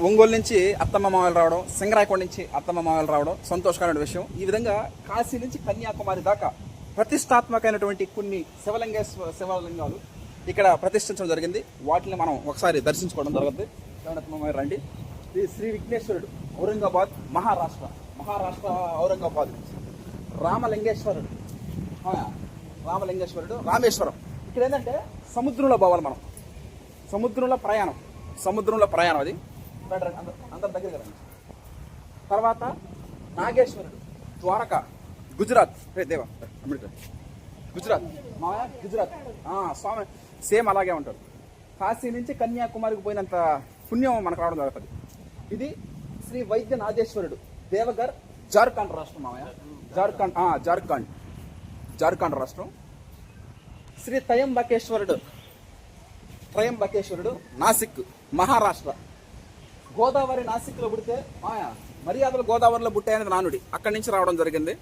ఒంగోలు నుంచి అత్తమ్మ మామయ్యలు రావడం, సింగరాయకొండ నుంచి అత్తమ్మ మామయ్యలు రావడం సంతోషకరమైన విషయం. ఈ విధంగా కాశీ నుంచి కన్యాకుమారి దాకా ప్రతిష్టాత్మకమైనటువంటి కొన్ని శివలింగాలు ఇక్కడ ప్రతిష్ఠించడం జరిగింది. వాటిని మనం ఒకసారి దర్శించుకోవడం జరుగుతుంది. మామయ్య రండి. శ్రీ విఘ్నేశ్వరుడు, ఔరంగాబాద్, మహారాష్ట్ర ఔరంగాబాద్ నుంచి రామలింగేశ్వరుడు, రామేశ్వరం. ఇక్కడ ఏంటంటే సముద్రంలో పోవాలి మనం, సముద్రంలో ప్రయాణం అది అందరి దగ్గర కదా. తర్వాత నాగేశ్వరుడు, ద్వారకా, గుజరాత్. గుజరాత్ స్వామి సేమ్ అలాగే ఉంటాడు. కాశీ నుంచి కన్యాకుమారికి పోయినంత పుణ్యం మనకు రావడం జరుగుతుంది. ఇది శ్రీ వైద్యనాథేశ్వరుడు, దేవగర్, జార్ఖండ్ రాష్ట్రం మామయ్య, జార్ఖండ్ రాష్ట్రం. శ్రీ త్రయంబకేశ్వరుడు, నాసిక్, మహారాష్ట్ర. గోదావరి నాసిక్లో పుడితే మర్యాదలు గోదావరిలో పుట్టాయనేది నానుడి, అక్కడి నుంచి రావడం జరిగింది.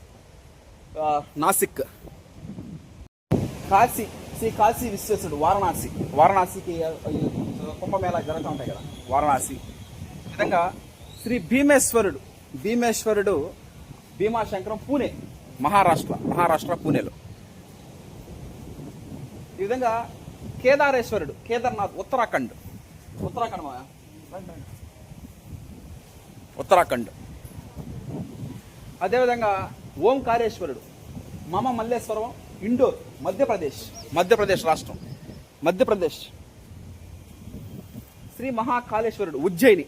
నాసిక్. కాశీ, శ్రీ కాశీ విశ్వేశ్వరుడు, వారణాసికి కుంభమేళా జరుగుతూ ఉంటాయి కదా, వారణాసి. విధంగా శ్రీ భీమేశ్వరుడు భీమాశంకరం, పూణే, మహారాష్ట్ర పూణేలో. ఈ విధంగా కేదారేశ్వరుడు, కేదార్నాథ్, ఉత్తరాఖండ్. అదేవిధంగా ఓంకారేశ్వరుడు, మల్లేశ్వరం, ఇండోర్, మధ్యప్రదేశ్ రాష్ట్రం, శ్రీ మహాకాళేశ్వరుడు, ఉజ్జయిని,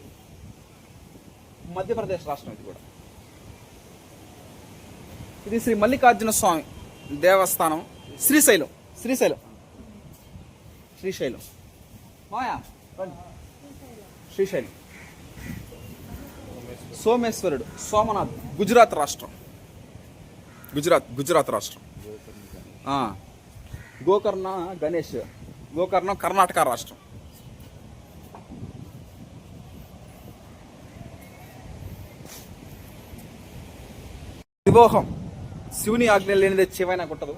మధ్యప్రదేశ్ రాష్ట్రం. ఇది కూడా ఇది శ్రీ మల్లికార్జున స్వామి దేవస్థానం, శ్రీశైలం. సోమేశ్వరుడు, సోమనాథ్, గుజరాత్ రాష్ట్రం. గోకర్ణ గణేష్, గోకర్ణం, కర్ణాటక రాష్ట్రం. శివోహం, శివుని ఆజ్ఞ లేనిదే శివైనా కొట్టదు.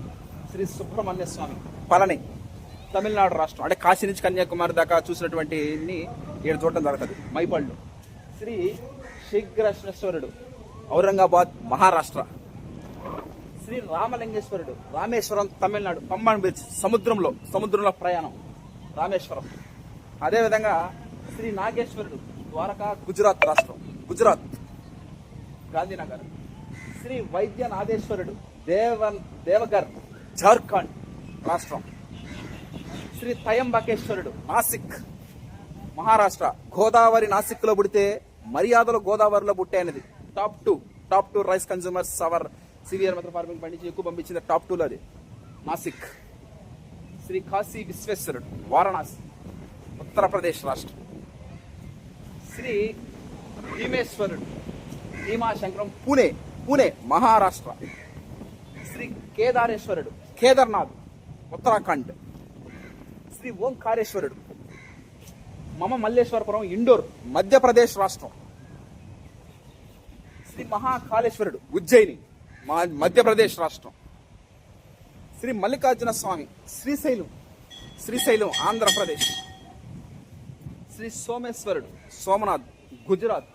శ్రీ సుబ్రహ్మణ్య స్వామి, పళని, తమిళనాడు రాష్ట్రం. అంటే కాశీ నుంచి కన్యాకుమారి దాకా చూసినటువంటి ఏడు చూడటం జరుగుతుంది. మైపాళ్ళు. శ్రీ శ్రీకృష్ణేశ్వరుడు, ఔరంగాబాద్, మహారాష్ట్ర. శ్రీ రామలింగేశ్వరుడు, రామేశ్వరం, తమిళనాడు, పంబన్ బీచ్, సముద్రంలో ప్రయాణం, రామేశ్వరం. అదేవిధంగా శ్రీ నాగేశ్వరుడు, ద్వారకా, గుజరాత్ రాష్ట్రం, గాంధీనగర్. శ్రీ వైద్యనాథేశ్వరుడు, దేవగర్, జార్ఖండ్ రాష్ట్రం. శ్రీ త్రయంబకేశ్వరుడు, నాసిక్, మహారాష్ట్ర. గోదావరి నాసిక్లో పుడితే మర్యాదలు గోదావరిలో పుట్టాయనేది top two rice consumers our severe method farming పండించి ఎక్కువ పంపించింది టాప్ 2లో అది నాసిక్. శ్రీ కాశీ విశ్వేశ్వరుడు, వారణాసి, ఉత్తరప్రదేశ్ రాష్ట్రం. శ్రీ భీమేశ్వరుడు, భీమాశంకరం, పూణే, మహారాష్ట్ర. శ్రీ కేదారేశ్వరుడు, కేదార్నాథ్, ఉత్తరాఖండ్. శ్రీ ఓంకారేశ్వరుడు, మల్లేశ్వరపురం, ఇండోర్, మధ్యప్రదేశ్ రాష్ట్రం. శ్రీ మహాకాళేశ్వరుడు, ఉజ్జయిని, మధ్యప్రదేశ్ రాష్ట్రం. శ్రీ మల్లికార్జున స్వామి, శ్రీశైలం, ఆంధ్రప్రదేశ్. శ్రీ సోమేశ్వరుడు, సోమనాథ్, గుజరాత్.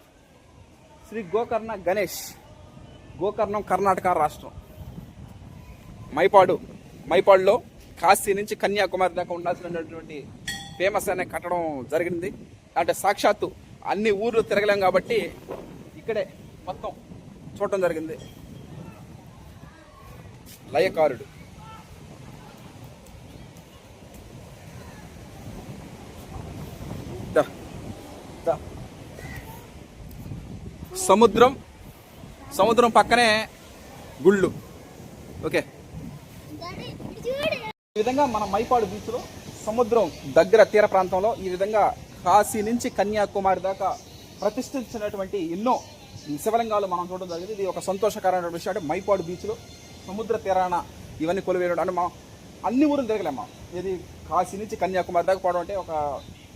శ్రీ గోకర్ణ గణేష్, గోకర్ణం, కర్ణాటక రాష్ట్రం. మైపాడులో కాశీ నుంచి కన్యాకుమారి దాకా ఉండాల్సినటువంటి ఫేమస్ అనే కట్టడం జరిగింది. అంటే సాక్షాత్తు అన్ని ఊర్లు తిరగలేం కాబట్టి ఇక్కడే మొత్తం చూడటం జరిగింది. లయకారుడు. సముద్రం పక్కనే గుళ్ళు. ఓకే, ఈ విధంగా మన మైపాడు బీచ్లో సముద్రం దగ్గర తీర ప్రాంతంలో ఈ విధంగా కాశీ నుంచి కన్యాకుమారి దాకా ప్రతిష్ఠించినటువంటి ఎన్నో శివలింగాలు మనం చూడడం జరిగింది. ఇది ఒక సంతోషకరమైన విషయం. అంటే మైపాడు బీచ్లో సముద్ర తీరాన ఇవన్నీ కొలువేయడం అంటే మనం అన్ని ఊరులు తిరగలేమా. ఇది కాశీ నుంచి కన్యాకుమారి దాకా పోవడం అంటే ఒక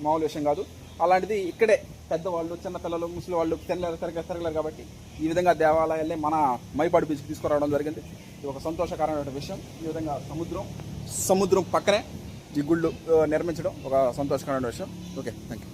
మామూలు విషయం కాదు. అలాంటిది ఇక్కడే పెద్దవాళ్ళు, చిన్నపిల్లలు, ముసలి వాళ్ళు తిరగలేరు కాబట్టి ఈ విధంగా దేవాలయాలే మన మైపాడు బీచ్కి తీసుకురావడం జరిగింది. ఇది ఒక సంతోషకరమైన విషయం. ఈ విధంగా సముద్రం పక్కనే ఈ గుళ్ళు నిర్మించడం ఒక సంతోషకరమైన విషయం. Okay, thank you.